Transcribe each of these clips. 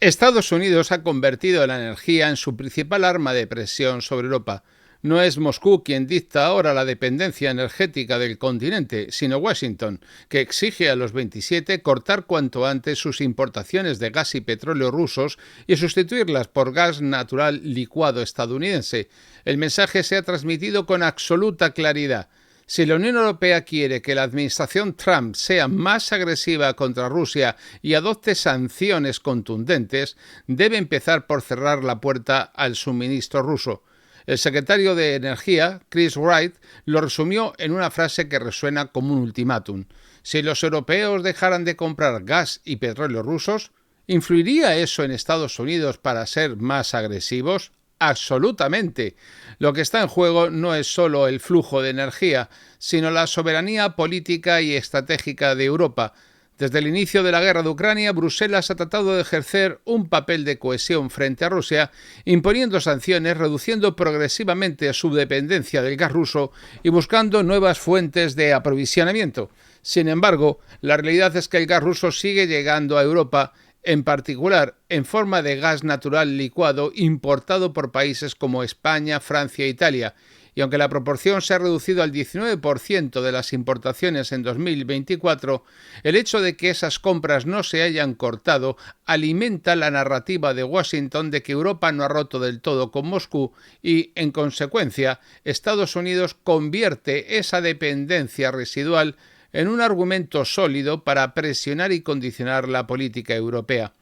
Estados Unidos ha convertido la energía en su principal arma de presión sobre Europa. No es Moscú quien dicta ahora la dependencia energética del continente, sino Washington, que exige a los 27 cortar cuanto antes sus importaciones de gas y petróleo rusos y sustituirlas por gas natural licuado estadounidense. El mensaje se ha transmitido con absoluta claridad. Si la Unión Europea quiere que la administración Trump sea más agresiva contra Rusia y adopte sanciones contundentes, debe empezar por cerrar la puerta al suministro ruso. El secretario de Energía, Chris Wright, lo resumió en una frase que resuena como un ultimátum. Si los europeos dejaran de comprar gas y petróleo rusos, ¿influiría eso en Estados Unidos para ser más agresivos? Absolutamente. Lo que está en juego no es solo el flujo de energía, sino la soberanía política y estratégica de Europa. Desde el inicio de la guerra de Ucrania, Bruselas ha tratado de ejercer un papel de cohesión frente a Rusia, imponiendo sanciones, reduciendo progresivamente su dependencia del gas ruso y buscando nuevas fuentes de aprovisionamiento. Sin embargo, la realidad es que el gas ruso sigue llegando a Europa, en particular en forma de gas natural licuado importado por países como España, Francia e Italia. Y aunque la proporción se ha reducido al 19% de las importaciones en 2024, el hecho de que esas compras no se hayan cortado alimenta la narrativa de Washington de que Europa no ha roto del todo con Moscú y, en consecuencia, Estados Unidos convierte esa dependencia residual en un argumento sólido para presionar y condicionar la política europea.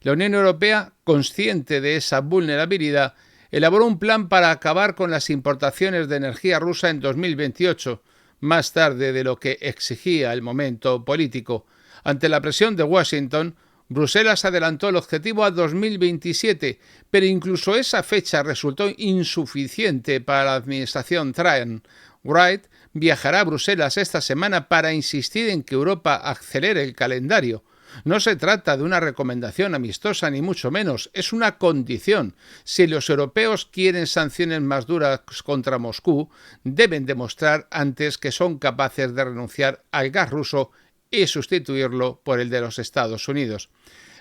La Unión Europea, consciente de esa vulnerabilidad, elaboró un plan para acabar con las importaciones de energía rusa en 2028, más tarde de lo que exigía el momento político. Ante la presión de Washington, Bruselas adelantó el objetivo a 2027, pero incluso esa fecha resultó insuficiente para la administración Trump. Wright viajará a Bruselas esta semana para insistir en que Europa acelere el calendario. No se trata de una recomendación amistosa ni mucho menos, es una condición. Si los europeos quieren sanciones más duras contra Moscú, deben demostrar antes que son capaces de renunciar al gas ruso y sustituirlo por el de los Estados Unidos.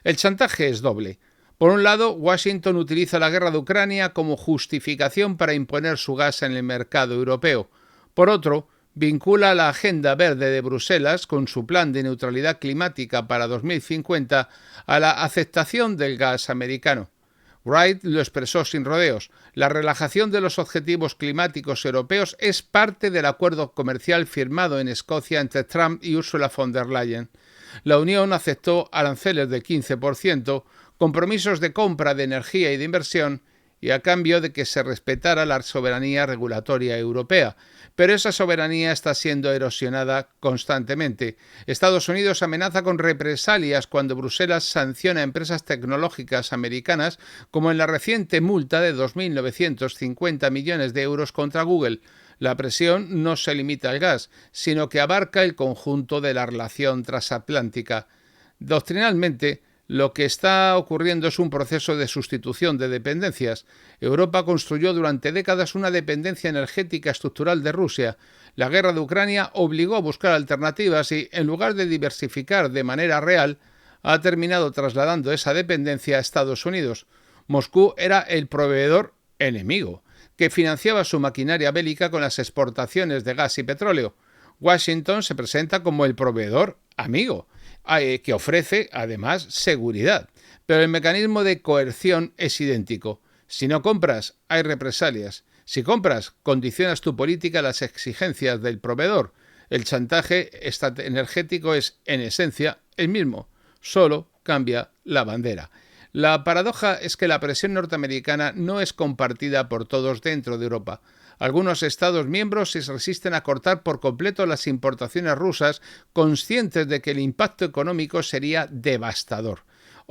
El chantaje es doble. Por un lado, Washington utiliza la guerra de Ucrania como justificación para imponer su gas en el mercado europeo. Por otro, vincula la Agenda Verde de Bruselas con su plan de neutralidad climática para 2050 a la aceptación del gas americano. Wright lo expresó sin rodeos. La relajación de los objetivos climáticos europeos es parte del acuerdo comercial firmado en Escocia entre Trump y Ursula von der Leyen. La Unión aceptó aranceles del 15%, compromisos de compra de energía y de inversión, y a cambio de que se respetara la soberanía regulatoria europea. Pero esa soberanía está siendo erosionada constantemente. Estados Unidos amenaza con represalias cuando Bruselas sanciona a empresas tecnológicas americanas, como en la reciente multa de 2.950 millones de euros contra Google. La presión no se limita al gas, sino que abarca el conjunto de la relación transatlántica. Doctrinalmente, lo que está ocurriendo es un proceso de sustitución de dependencias. Europa construyó durante décadas una dependencia energética estructural de Rusia. La guerra de Ucrania obligó a buscar alternativas y, en lugar de diversificar de manera real, ha terminado trasladando esa dependencia a Estados Unidos. Moscú era el proveedor enemigo, que financiaba su maquinaria bélica con las exportaciones de gas y petróleo. Washington se presenta como el proveedor amigo, que ofrece, además, seguridad. Pero el mecanismo de coerción es idéntico. Si no compras, hay represalias. Si compras, condicionas tu política a las exigencias del proveedor. El chantaje energético es, en esencia, el mismo, solo cambia la bandera. La paradoja es que la presión norteamericana no es compartida por todos dentro de Europa. Algunos Estados miembros se resisten a cortar por completo las importaciones rusas, conscientes de que el impacto económico sería devastador.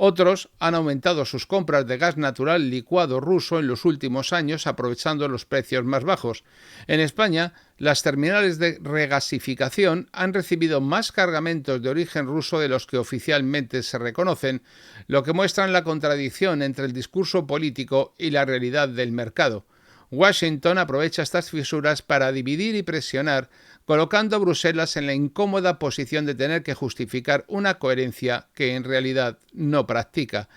Otros han aumentado sus compras de gas natural licuado ruso en los últimos años, aprovechando los precios más bajos. En España, las terminales de regasificación han recibido más cargamentos de origen ruso de los que oficialmente se reconocen, lo que muestra la contradicción entre el discurso político y la realidad del mercado. Washington aprovecha estas fisuras para dividir y presionar, colocando a Bruselas en la incómoda posición de tener que justificar una coherencia que en realidad no practica.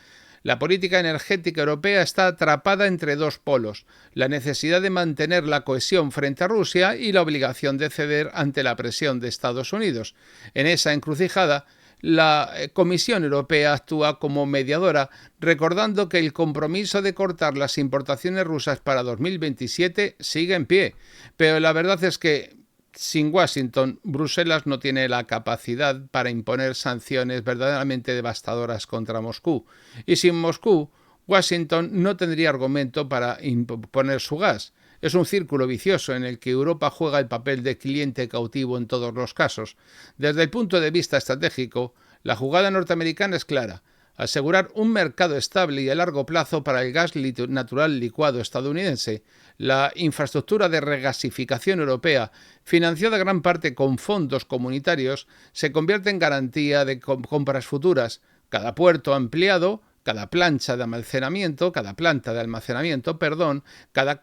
La política energética europea está atrapada entre dos polos, la necesidad de mantener la cohesión frente a Rusia y la obligación de ceder ante la presión de Estados Unidos. En esa encrucijada, la Comisión Europea actúa como mediadora, recordando que el compromiso de cortar las importaciones rusas para 2027 sigue en pie. Pero la verdad es que sin Washington, Bruselas no tiene la capacidad para imponer sanciones verdaderamente devastadoras contra Moscú. Y sin Moscú, Washington no tendría argumento para imponer su gas. Es un círculo vicioso en el que Europa juega el papel de cliente cautivo en todos los casos. Desde el punto de vista estratégico, la jugada norteamericana es clara: asegurar un mercado estable y a largo plazo para el gas natural licuado estadounidense. La infraestructura de regasificación europea, financiada gran parte con fondos comunitarios, se convierte en garantía de compras futuras. Cada puerto ampliado, cada planta de almacenamiento, cada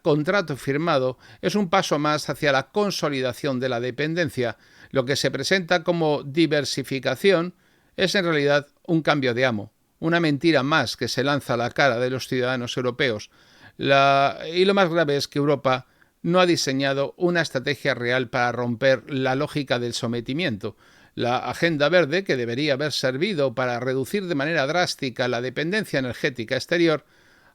contrato firmado es un paso más hacia la consolidación de la dependencia. Lo que se presenta como diversificación es en realidad un cambio de amo, una mentira más que se lanza a la cara de los ciudadanos europeos. Y lo más grave es que Europa no ha diseñado una estrategia real para romper la lógica del sometimiento. La Agenda Verde, que debería haber servido para reducir de manera drástica la dependencia energética exterior,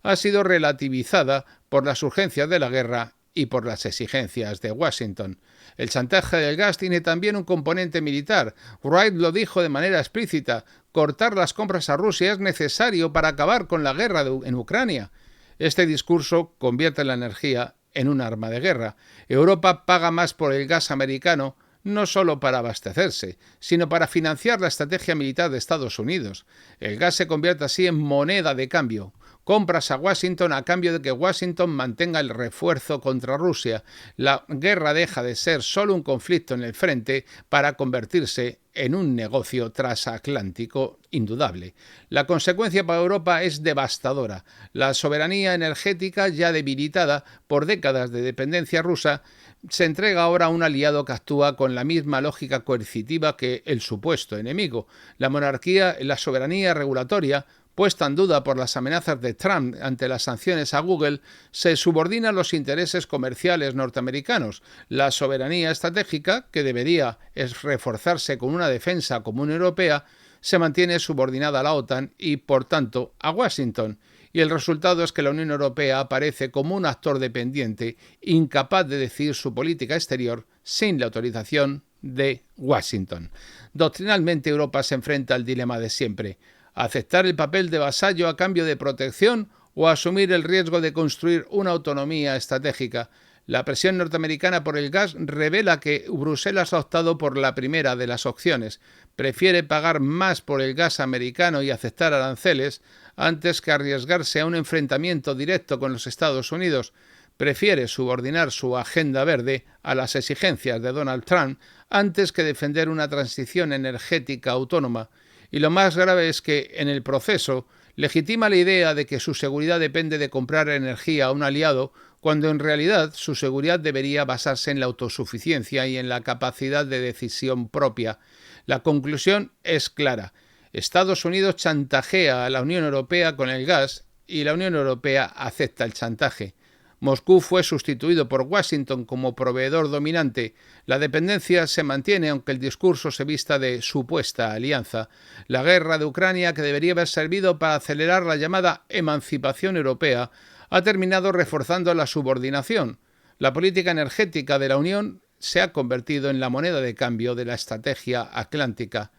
ha sido relativizada por las urgencias de la guerra y por las exigencias de Washington. El chantaje del gas tiene también un componente militar. Wright lo dijo de manera explícita: cortar las compras a Rusia es necesario para acabar con la guerra en Ucrania. Este discurso convierte la energía en un arma de guerra. Europa paga más por el gas americano no solo para abastecerse, sino para financiar la estrategia militar de Estados Unidos. El gas se convierte así en moneda de cambio. Compras a Washington a cambio de que Washington mantenga el refuerzo contra Rusia. La guerra deja de ser solo un conflicto en el frente para convertirse en un negocio transatlántico indudable. La consecuencia para Europa es devastadora. La soberanía energética, ya debilitada por décadas de dependencia rusa, se entrega ahora a un aliado que actúa con la misma lógica coercitiva que el supuesto enemigo. La monarquía, la soberanía regulatoria, puesta en duda por las amenazas de Trump ante las sanciones a Google, se subordina a los intereses comerciales norteamericanos. La soberanía estratégica, que debería reforzarse con una defensa común europea, se mantiene subordinada a la OTAN y, por tanto, a Washington. Y el resultado es que la Unión Europea aparece como un actor dependiente, incapaz de decidir su política exterior sin la autorización de Washington. Doctrinalmente, Europa se enfrenta al dilema de siempre: aceptar el papel de vasallo a cambio de protección o asumir el riesgo de construir una autonomía estratégica. La presión norteamericana por el gas revela que Bruselas ha optado por la primera de las opciones. Prefiere pagar más por el gas americano y aceptar aranceles antes que arriesgarse a un enfrentamiento directo con los Estados Unidos. Prefiere subordinar su agenda verde a las exigencias de Donald Trump antes que defender una transición energética autónoma. Y lo más grave es que, en el proceso, legitima la idea de que su seguridad depende de comprar energía a un aliado, cuando en realidad su seguridad debería basarse en la autosuficiencia y en la capacidad de decisión propia. La conclusión es clara: Estados Unidos chantajea a la Unión Europea con el gas y la Unión Europea acepta el chantaje. Moscú fue sustituido por Washington como proveedor dominante. La dependencia se mantiene aunque el discurso se vista de supuesta alianza. La guerra de Ucrania, que debería haber servido para acelerar la llamada emancipación europea, ha terminado reforzando la subordinación. La política energética de la Unión se ha convertido en la moneda de cambio de la estrategia atlántica.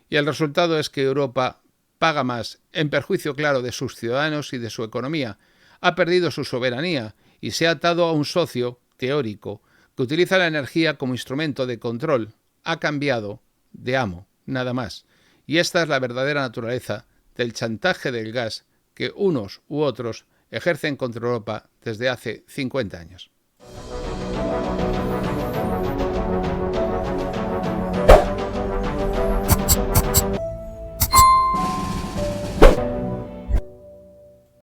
Y el resultado es que Europa paga más, en perjuicio claro de sus ciudadanos y de su economía. Ha perdido su soberanía y se ha atado a un socio teórico que utiliza la energía como instrumento de control. Ha cambiado de amo, nada más. Y esta es la verdadera naturaleza del chantaje del gas que unos u otros ejercen contra Europa desde hace 50 años.